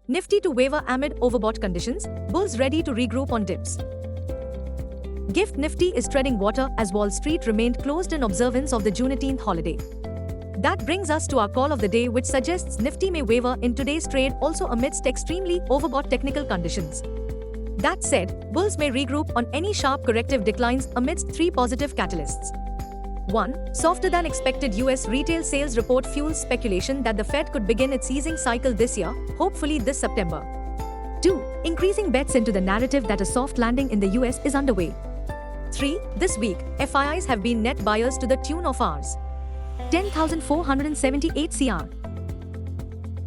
Nifty to waver amid overbought conditions, bulls ready to regroup on dips. GIFT Nifty is treading water as Wall Street remained closed in observance of the Juneteenth holiday. That brings us to our call of the day, which suggests Nifty may waver in today's trade also amidst extremely overbought technical conditions. That said, bulls may regroup on any sharp corrective declines amidst three positive catalysts. 1. Softer than expected US retail sales report fuels speculation that the Fed could begin its easing cycle this year, hopefully this September. 2. Increasing bets into the narrative that a soft landing in the US is underway. 3. This week, FIIs have been net buyers to the tune of Rs. 10,478 crore.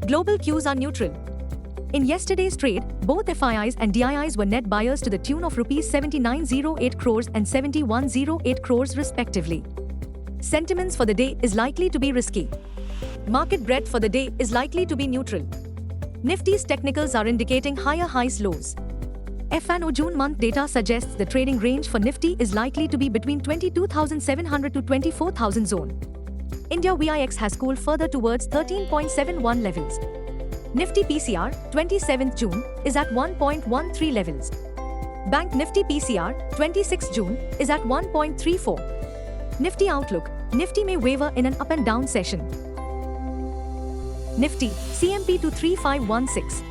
Global cues are neutral. In yesterday's trade, both FIIs and DIIs were net buyers to the tune of Rs 7908 crores and 7108 crores respectively. Sentiments for the day is likely to be risky. Market breadth for the day is likely to be neutral. Nifty's technicals are indicating higher highs lows. F&O June month data suggests the trading range for Nifty is likely to be between 22,700 to 24,000 zone. India VIX has cooled further towards 13.71 levels. Nifty PCR, 27th June, is at 1.13 levels. Bank Nifty PCR, 26th June, is at 1.34. Nifty outlook, Nifty may waver in an up and down session. Nifty, CMP to 3516.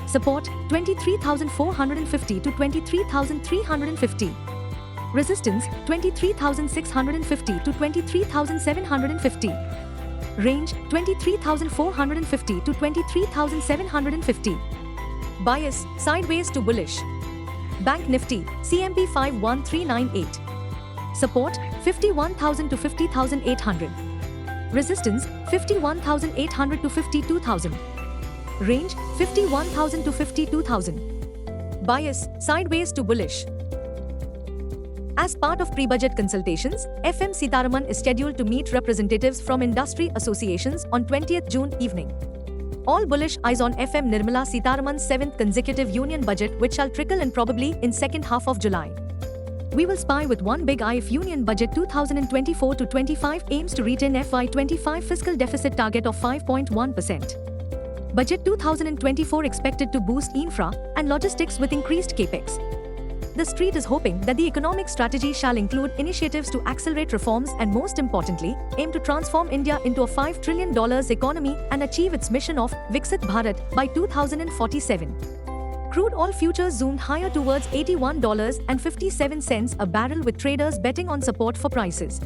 Support, 23,450 to 23,350. Resistance, 23,650 to 23,750. Range, 23,450 to 23,750. Bias, sideways to bullish. Bank Nifty, CMP 51398. Support, 51,000 to 50,800. Resistance, 51,800 to 52,000. Range, 51,000 to 52,000. Bias, sideways to bullish. As part of pre-budget consultations, FM Sitharaman is scheduled to meet representatives from industry associations on 20th June evening. All bullish eyes on FM Nirmala Sitharaman's 7th consecutive union budget, which shall trickle in probably in second half of July. We will spy with one big eye if Union Budget 2024-25 aims to retain FY25 fiscal deficit target of 5.1%. Budget 2024 expected to boost infra and logistics with increased capex. The street is hoping that the economic strategy shall include initiatives to accelerate reforms and, most importantly, aim to transform India into a $5 trillion economy and achieve its mission of Viksit Bharat by 2047. Crude oil futures zoomed higher towards $81.57 a barrel, with traders betting on support for prices.